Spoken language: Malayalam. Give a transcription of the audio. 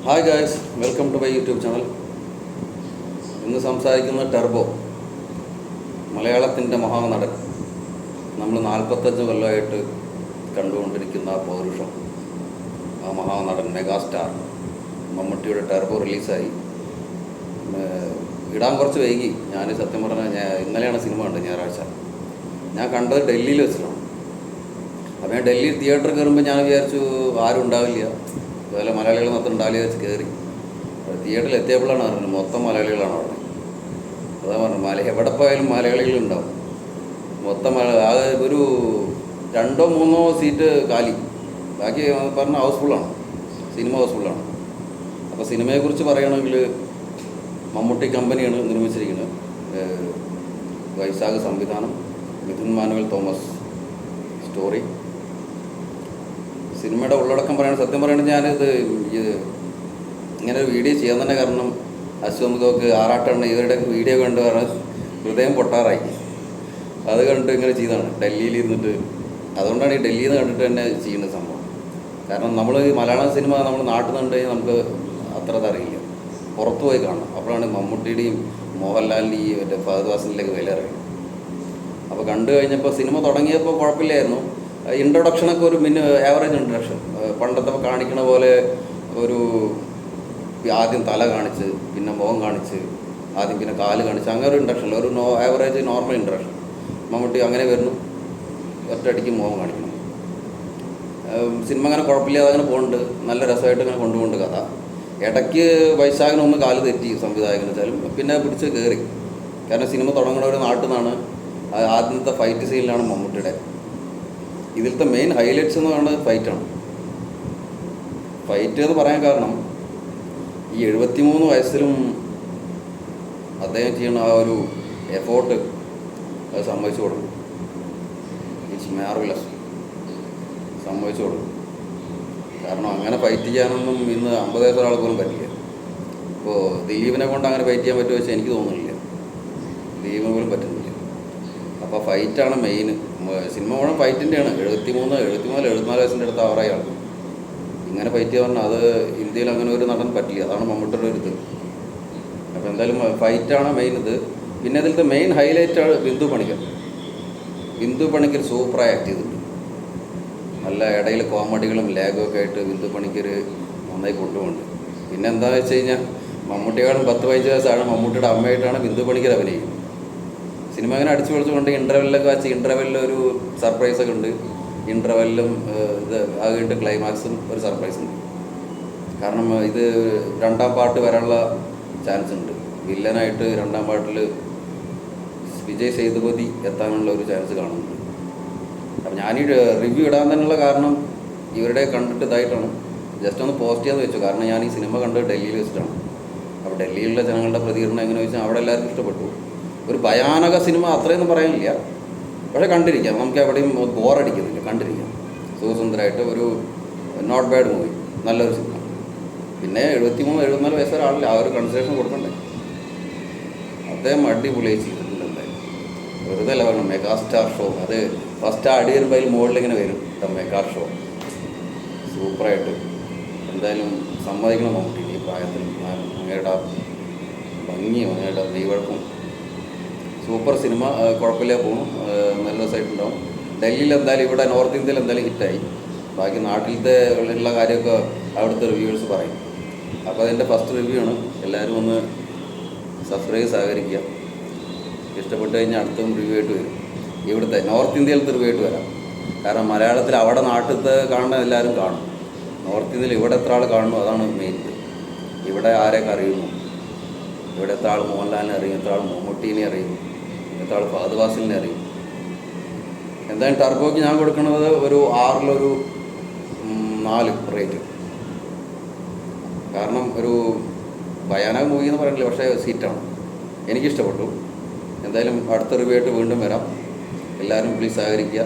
Hi guys, welcome to my YouTube channel. ഇന്ന് സംസാരിക്കുന്നത് ടർബോ, മലയാളത്തിൻ്റെ മഹാനടൻ. നമ്മൾ 45 കൊല്ലമായിട്ട് കണ്ടുകൊണ്ടിരിക്കുന്ന ആ പൗരുഷം, ആ മഹാനടൻ, മെഗാസ്റ്റാർ മമ്മൂട്ടിയുടെ ടർബോ റിലീസായി. ഇടാൻ കുറച്ച് വൈകി. ഞാൻ സത്യം പറഞ്ഞാൽ ഇന്നലെയാണ് സിനിമ കണ്ടത്, ഞായറാഴ്ച. ഞാൻ കണ്ടത് ഡൽഹിയിൽ വെച്ചിട്ടാണ്. അപ്പോൾ ഞാൻ ഡൽഹി തിയേറ്ററിൽ കയറുമ്പോൾ ഞാൻ വിചാരിച്ചു ആരും ഉണ്ടാവില്ല, അതുപോലെ മലയാളികൾ മൊത്തം ഉണ്ടാവില്ല വെച്ച് കയറി. തിയേറ്ററിൽ എത്തിയപ്പോഴാണ് പറഞ്ഞത് മൊത്തം മലയാളികളാണ് അവിടെ. അതാ പറഞ്ഞു, എവിടെ പോയാലും മലയാളികളുണ്ടാവും. മൊത്തം ആകെ ഒരു 2-3 സീറ്റ് കാലി, ബാക്കി പറഞ്ഞ ഹൗസ്ഫുള്ളാണ്, സിനിമ ഹൗസ്ഫുള്ളാണ്. അപ്പോൾ സിനിമയെക്കുറിച്ച് പറയുകയാണെങ്കിൽ മമ്മൂട്ടി കമ്പനിയാണ് നിർമ്മിച്ചിരിക്കുന്നത്. വൈശാഖ് സംവിധാനം, മിഥുൻ മാനുവൽ തോമസ് സ്റ്റോറി. സിനിമയുടെ ഉള്ളടക്കം പറയുന്നത്, സത്യം പറയുന്നത് ഞാനിത് ഇങ്ങനെ ഒരു വീഡിയോ ചെയ്യാൻ തന്നെ കാരണം അശ്വമുഖമൊക്കെ ആറാട്ടെണ്ണ ഇവരുടെ വീഡിയോ കണ്ട് പറഞ്ഞാൽ ഹൃദയം പൊട്ടാറായി. അത് കണ്ടിട്ട് ഇങ്ങനെ ചെയ്താണ് ഡൽഹിയിൽ ഇരുന്നിട്ട്. അതുകൊണ്ടാണ് ഈ ഡൽഹിയിൽ നിന്ന് കണ്ടിട്ട് തന്നെ ചെയ്യുന്ന സംഭവം. കാരണം നമ്മൾ മലയാളം സിനിമ നമ്മൾ നാട്ടിൽ നിന്ന് കഴിഞ്ഞാൽ നമുക്ക് അത്ര അറിയില്ല, പുറത്തു പോയി കാണണം. അപ്പോഴാണ് മമ്മൂട്ടിയുടെയും മോഹൻലാലിൻ്റെയും മറ്റേ ഫഹദ് ഫാസിലിൻ്റെയൊക്കെ വില അറിയുന്നത്. അപ്പോൾ കണ്ടു കഴിഞ്ഞപ്പോൾ സിനിമ തുടങ്ങിയപ്പോൾ കുഴപ്പമില്ലായിരുന്നു. ഇൻട്രൊഡക്ഷനൊക്കെ ഒരു ആവറേജ് ഇൻട്രൊഡക്ഷൻ, പണ്ടത്തെ കാണിക്കണ പോലെ ഒരു ആദ്യം തല കാണിച്ച്, പിന്നെ മുഖം കാണിച്ച്, ആദ്യം പിന്നെ കാല് കാണിച്ച്, അങ്ങനെ ഒരു ഇൻട്രൊഡക്ഷൻ, ഒരു ആവറേജ് നോർമൽ ഇൻട്രൊഡക്ഷൻ. മമ്മൂട്ടി അങ്ങനെ വരുന്നു, ഒറ്റയടിക്ക് മുഖം കാണിക്കണം. സിനിമ അങ്ങനെ കുഴപ്പമില്ലാതെ അങ്ങനെ പോകുന്നുണ്ട്, നല്ല രസമായിട്ട് അങ്ങനെ കൊണ്ടുപോകുന്നുണ്ട് കഥ. ഇടയ്ക്ക് വൈശാഖിന് ഒന്ന് കാല് തെറ്റി സംവിധായകൻ വെച്ചാലും പിന്നെ പിടിച്ച് കയറി. കാരണം സിനിമ തുടങ്ങുന്ന ഒരു നാട്ടിൽ നിന്നാണ്. ആദ്യത്തെ ഫൈറ്റ് സീനിലാണ് മമ്മൂട്ടിയുടെ. ഇതിലത്തെ മെയിൻ ഹൈലൈറ്റ്സ് എന്ന് പറയുന്നത് ഫൈറ്റാണ്. ഫൈറ്റ് എന്ന് പറയാൻ കാരണം ഈ 73 വയസ്സിലും അദ്ദേഹം ചെയ്യുന്ന ആ ഒരു എഫോർട്ട് അത് സമ്മതിച്ചു കൊടുക്കും. ഇറ്റ്സ് മാർവലസ്, സമ്മതിച്ചു കൊടുക്കും. കാരണം അങ്ങനെ ഫൈറ്റ് ചെയ്യാനൊന്നും ഇന്ന് 50 വയസ്സുള്ള ആൾ പോലും പറ്റില്ല. ഇപ്പോൾ ദിലീപിനെ കൊണ്ട് അങ്ങനെ ഫൈറ്റ് ചെയ്യാൻ പറ്റുമോ വെച്ചാൽ എനിക്ക് തോന്നുന്നില്ല, ദിലീപിന് പോലും പറ്റുന്നില്ല. അപ്പോൾ ഫൈറ്റാണ് മെയിൻ. സിനിമ മുഴുവൻ ഫൈറ്റിൻ്റെയാണ്. 74 വയസ്സിൻ്റെ അടുത്ത് ആറായാണ് ഇങ്ങനെ ഫൈറ്റ് ചെയ്യാൻ പറഞ്ഞാൽ അത് ഇന്ത്യയിൽ അങ്ങനെ ഒരു നടൻ പറ്റില്ല. അതാണ് മമ്മൂട്ടിയുടെ ഒരു ഇത്. അപ്പോൾ എന്തായാലും ഫൈറ്റാണ് മെയിൻ ഇത്. പിന്നെ അതിലത്തെ മെയിൻ ഹൈലൈറ്റാണ് ബിന്ദു പണിക്കർ. ബിന്ദു പണിക്കർ സൂപ്പറായി ആക്ട് ചെയ്തിട്ടുണ്ട്. നല്ല ഇടയിൽ കോമഡികളും ലാഗും ഒക്കെ ആയിട്ട് ബിന്ദു പണിക്കർ നന്നായി കൊണ്ടുപോകുന്നുണ്ട്. പിന്നെ എന്താണെന്ന് വെച്ച് കഴിഞ്ഞാൽ മമ്മൂട്ടിയേക്കാളും 10-15 വയസ്സാണ് മമ്മൂട്ടിയുടെ അമ്മയായിട്ടാണ് ബിന്ദു പണിക്കർ അഭിനയിക്കുന്നത്. സിനിമ അങ്ങനെ അടിച്ചു പൊളിച്ചുകൊണ്ട് ഇൻ്റർവെല്ലൊക്കെ വെച്ച് ഇൻ്റർവെല്ലൊരു സർപ്രൈസൊക്കെ ഉണ്ട്. ഇൻ്റർവെല്ലും ഇത് അത് കഴിഞ്ഞിട്ട് ക്ലൈമാക്സും ഒരു സർപ്രൈസ് ഉണ്ട്. കാരണം ഇത് 2ാം പാർട്ട് വരാനുള്ള ചാൻസ് ഉണ്ട്. വില്ലനായിട്ട് 2ാം പാർട്ടിൽ വിജയ് സേതുപതി എത്താനുള്ള ഒരു ചാൻസ് കാണുന്നുണ്ട്. അപ്പം ഞാനീ റിവ്യൂ ഇടാൻ തന്നെയുള്ള കാരണം ഇവരുടെ കണ്ടിട്ട് ഇതായിട്ടാണ് ജസ്റ്റ് ഒന്ന് പോസ്റ്റ് ചെയ്യാന്ന് വെച്ചു. കാരണം ഞാൻ ഈ സിനിമ കണ്ട് ഡൽഹിയിൽ വെച്ചിട്ടാണ്. അപ്പോൾ ഡൽഹിയിലുള്ള ജനങ്ങളുടെ പ്രതികരണം എങ്ങനെ വെച്ചാൽ അവിടെ എല്ലാവർക്കും ഇഷ്ടപ്പെട്ടു. ഒരു ഭയാനക സിനിമ അത്രയൊന്നും പറയാനില്ല, പക്ഷേ കണ്ടിരിക്കാം. നമുക്ക് എവിടെയും ബോറടിക്കുന്നില്ല, കണ്ടിരിക്കാം. സുഖസുന്ദരമായിട്ട് ഒരു നോട്ട് ബാഡ് മൂവി, നല്ലൊരു സിനിമ. പിന്നെ 73-74 വയസ്സുള്ള ആളില്ല, ആ ഒരു കൺസിഡറേഷൻ കൊടുക്കണ്ടേ. അദ്ദേഹം അടിപൊളിയായി ചെയ്തിട്ടുണ്ട്. എന്തായാലും വെറുതെ അല്ല പറഞ്ഞു മെഗാസ്റ്റാർ ഷോ. അത് ഫസ്റ്റ് അടി വരുമ്പോൾ അതിൽ മുകളിലിങ്ങനെ വരും മെഗാ ഷോ. സൂപ്പറായിട്ട് എന്തായാലും സമ്മതിക്കണം മമ്മൂട്ടി ഈ പ്രായത്തിൽ. അങ്ങയുടെ ഭംഗിയും അങ്ങയുടെ ദൈവഴക്കും സൂപ്പർ സിനിമ. കുഴപ്പമില്ല പോകണം, നല്ല രസമായിട്ടുണ്ടാവും. ഡൽഹിയിൽ എന്തായാലും, ഇവിടെ നോർത്ത് ഇന്ത്യയിൽ എന്തായാലും ഹിറ്റായി. ബാക്കി നാട്ടിലത്തെ ഉള്ള കാര്യമൊക്കെ അവിടുത്തെ റിവ്യൂവേഴ്സ് പറയും. അപ്പോൾ അതിൻ്റെ ഫസ്റ്റ് റിവ്യൂ ആണ്. എല്ലാവരും ഒന്ന് സബ്സ്ക്രൈബ് സഹകരിക്കുക. ഇഷ്ടപ്പെട്ട് കഴിഞ്ഞാൽ അടുത്തും റിവ്യൂ ആയിട്ട് വരും. ഇവിടുത്തെ നോർത്ത് ഇന്ത്യയിലത്തെ റിവ്യൂ ആയിട്ട് വരാം. കാരണം മലയാളത്തിൽ അവിടെ നാട്ടിലത്തെ കാണുന്ന എല്ലാവരും കാണും. നോർത്ത് ഇന്ത്യയിൽ ഇവിടെ എത്ര ആൾ കാണുന്നു, അതാണ് മെയിൻ. ഇവിടെ ആരെയൊക്കെ അറിയുന്നു, ഇവിടെ എത്ര ആൾ മോഹൻലാലിനെ അറിയും, എത്ര ആൾ മമ്മൂട്ടീനെ അറിയും, എത്ര ആൾ ഫഹദ് ഫാസിലിനെ അറിയും. എന്തായാലും ടർബോയ്ക്ക് ഞാൻ കൊടുക്കുന്നത് ഒരു 6-4 റേറ്റ്. കാരണം ഒരു ഭയാനക മൂവി എന്ന് പറയുന്നില്ല, പക്ഷേ സീറ്റാണ്, എനിക്കിഷ്ടപ്പെട്ടു. എന്തായാലും അടുത്ത റിവ്യൂ ആയിട്ട് വീണ്ടും വരാം. എല്ലാവരും പ്ലീസ് സഹകരിക്കുക.